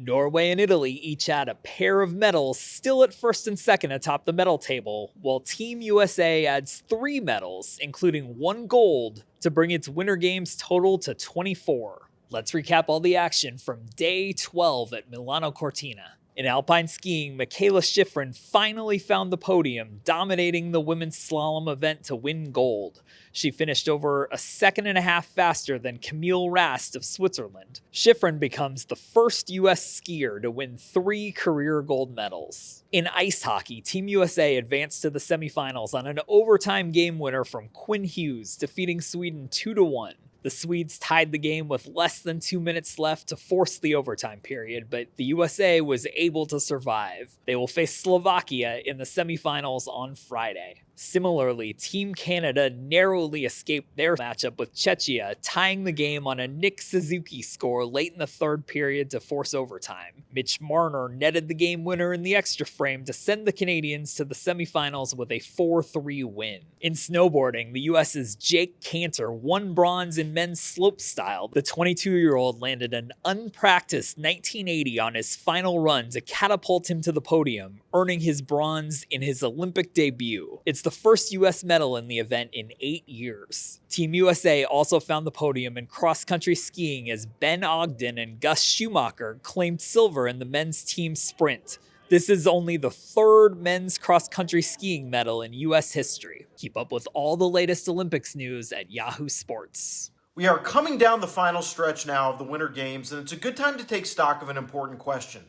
Norway and Italy each add a pair of medals, still at first and second atop the medal table, while Team USA adds 3 medals, including 1 gold, to bring its Winter Games total to 24. Let's recap all the action from day 12 at Milano Cortina. In alpine skiing, Mikaela Shiffrin finally found the podium, dominating the women's slalom event to win gold. She finished over a second and a half faster than Camille Rast of Switzerland. Shiffrin becomes the first U.S. skier to win 3 career gold medals. In ice hockey, Team USA advanced to the semifinals on an overtime game winner from Quinn Hughes, defeating Sweden 2-1. The Swedes tied the game with less than 2 minutes left to force the overtime period, but the USA was able to survive. They will face Slovakia in the semifinals on Friday. Similarly, Team Canada narrowly escaped their matchup with Czechia, tying the game on a Nick Suzuki score late in the third period to force overtime. Mitch Marner netted the game winner in the extra frame to send the Canadians to the semifinals with a 4-3 win. In snowboarding, the US's Jake Cantor won bronze in men's slopestyle. The 22-year-old landed an unpracticed 1980 on his final run to catapult him to the podium, earning his bronze in his Olympic debut. It's the first U.S. medal in the event in 8 years. Team USA also found the podium in cross-country skiing as Ben Ogden and Gus Schumacher claimed silver in the men's team sprint. This is only the 3rd men's cross-country skiing medal in U.S. history. Keep up with all the latest Olympics news at Yahoo Sports. We are coming down the final stretch now of the Winter Games, and it's a good time to take stock of an important question.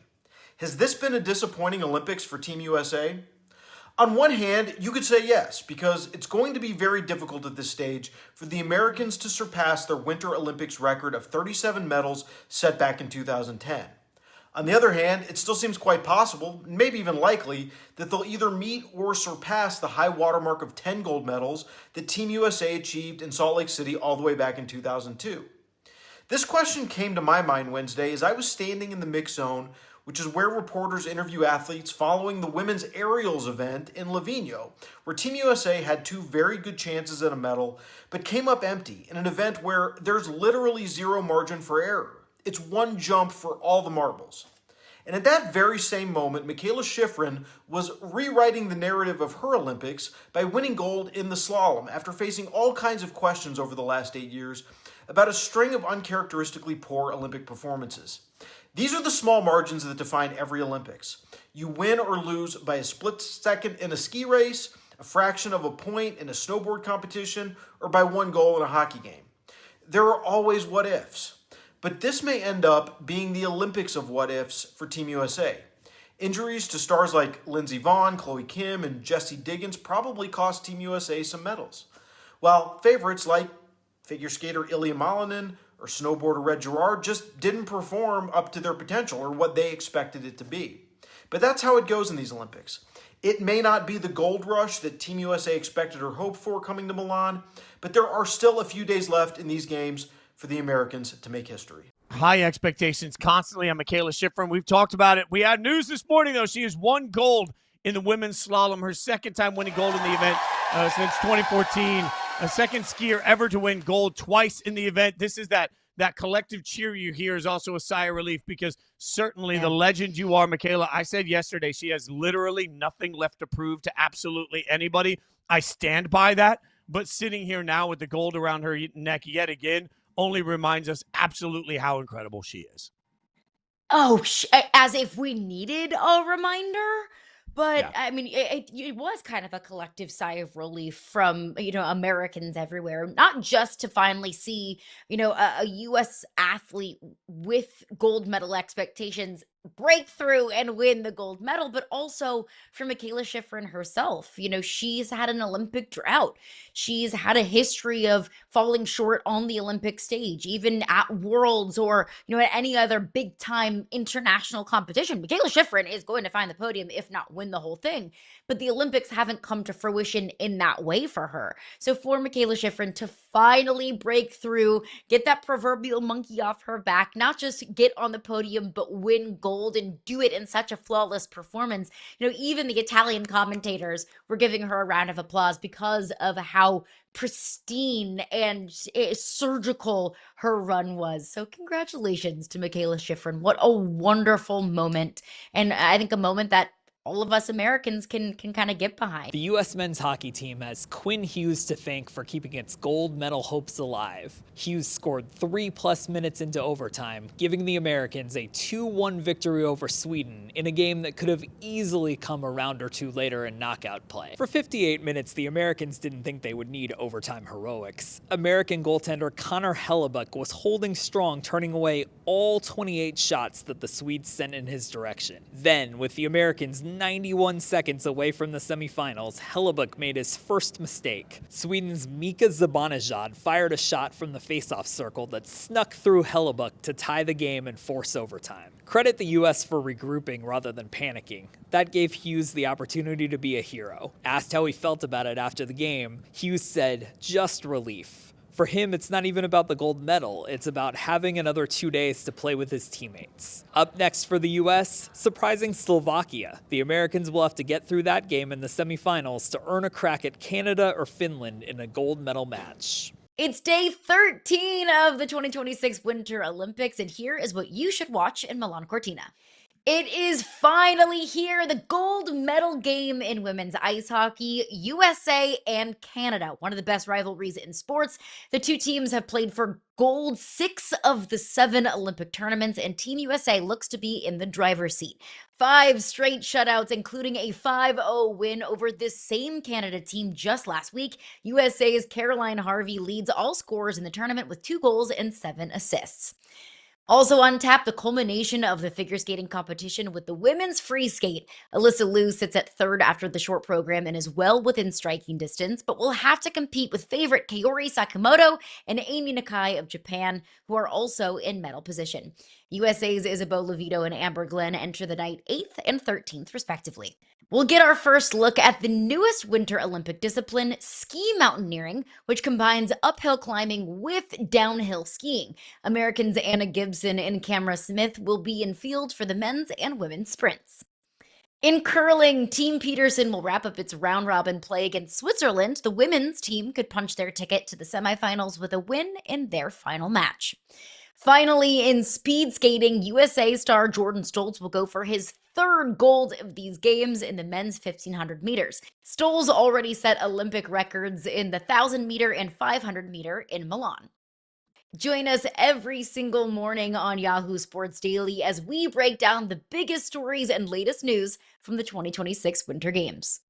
Has this been a disappointing Olympics for Team USA? On one hand, you could say yes, because it's going to be very difficult at this stage for the Americans to surpass their Winter Olympics record of 37 medals set back in 2010. On the other hand, it still seems quite possible, maybe even likely, that they'll either meet or surpass the high watermark of 10 gold medals that Team USA achieved in Salt Lake City all the way back in 2002. This question came to my mind Wednesday as I was standing in the mix zone, which is where reporters interview athletes following the women's aerials event in Livigno, where Team USA had 2 very good chances at a medal, but came up empty in an event where there's literally 0 margin for error. It's 1 jump for all the marbles. And at that very same moment, Mikaela Shiffrin was rewriting the narrative of her Olympics by winning gold in the slalom after facing all kinds of questions over the last 8 years about a string of uncharacteristically poor Olympic performances. These are the small margins that define every Olympics. You win or lose by a split second in a ski race, a fraction of a point in a snowboard competition, or by 1 goal in a hockey game. There are always what ifs. But this may end up being the Olympics of what ifs for Team USA. Injuries to stars like Lindsey Vonn, Chloe Kim, and Jessie Diggins probably cost Team USA some medals, while favorites like figure skater Ilya Malinin or snowboarder Red Gerard just didn't perform up to their potential or what they expected it to be. But that's how it goes in these Olympics. It may not be the gold rush that Team USA expected or hoped for coming to Milan, but there are still a few days left in these games for the Americans to make history. High expectations constantly on Mikaela Shiffrin. We've talked about it. We had news this morning, though. She has won gold in the women's slalom, her 2nd time winning gold in the event since 2014. A 2nd skier ever to win gold twice in the event. This is that collective cheer you hear is also a sigh of relief because certainly the legend you are, Mikaela. I said yesterday she has literally nothing left to prove to absolutely anybody. I stand by that. But sitting here now with the gold around her neck yet again only reminds us absolutely how incredible she is. Oh, as if we needed a reminder. But Yeah. I mean, it was kind of a collective sigh of relief from, Americans everywhere, not just to finally see, a U.S. athlete with gold medal expectations break through and win the gold medal, but also for Mikaela Shiffrin herself. She's had an Olympic drought. She's had a history of falling short on the Olympic stage, even at Worlds or, at any other big time international competition. Mikaela Shiffrin is going to find the podium, if not win the whole thing. But the Olympics haven't come to fruition in that way for her. So for Mikaela Shiffrin to finally break through, get that proverbial monkey off her back, not just get on the podium, but win gold and do it in such a flawless performance. Even the Italian commentators were giving her a round of applause because of how pristine and surgical her run was. So congratulations to Mikaela Shiffrin. What a wonderful moment. And I think a moment that all of us Americans can kind of get behind. The U.S. men's hockey team has Quinn Hughes to thank for keeping its gold medal hopes alive. Hughes scored 3+ minutes into overtime, giving the Americans a 2-1 victory over Sweden in a game that could have easily come a round or two later in knockout play. For 58 minutes, the Americans didn't think they would need overtime heroics. American goaltender Connor Hellebuyck was holding strong, turning away all 28 shots that the Swedes sent in his direction. Then, with the Americans 91 seconds away from the semifinals, Hellebuyck made his first mistake. Sweden's Mika Zibanejad fired a shot from the faceoff circle that snuck through Hellebuyck to tie the game and force overtime. Credit the US for regrouping rather than panicking. That gave Hughes the opportunity to be a hero. Asked how he felt about it after the game, Hughes said, "Just relief." For him, it's not even about the gold medal, it's about having another 2 days to play with his teammates. Up next for the US, surprising Slovakia. The Americans will have to get through that game in the semifinals to earn a crack at Canada or Finland in a gold medal match. It's day 13 of the 2026 Winter Olympics, and here is what you should watch in Milano Cortina. It is finally here, the gold medal game in women's ice hockey, USA and Canada. One of the best rivalries in sports. The two teams have played for gold 6 of the 7 Olympic tournaments, and Team USA looks to be in the driver's seat. 5 straight shutouts, including a 5-0 win over this same Canada team just last week. USA's Caroline Harvey leads all scorers in the tournament with 2 goals and 7 assists. Also on tap, the culmination of the figure skating competition with the women's free skate. Alyssa Liu sits at 3rd after the short program and is well within striking distance, but will have to compete with favorite Kaori Sakamoto and Amy Nakai of Japan, who are also in medal position. USA's Isabeau Levito and Amber Glenn enter the night 8th and 13th, respectively. We'll get our first look at the newest Winter Olympic discipline, ski mountaineering, which combines uphill climbing with downhill skiing. Americans Anna Gibson and Camera Smith will be in field for the men's and women's sprints. In curling, Team Peterson will wrap up its round-robin play against Switzerland. The women's team could punch their ticket to the semifinals with a win in their final match. Finally, in speed skating, USA star Jordan Stoltz will go for his 3rd gold of these games in the men's 1500 meters. Stoltz already set Olympic records in the 1000 meter and 500 meter in Milan. Join us every single morning on Yahoo Sports Daily as we break down the biggest stories and latest news from the 2026 Winter Games.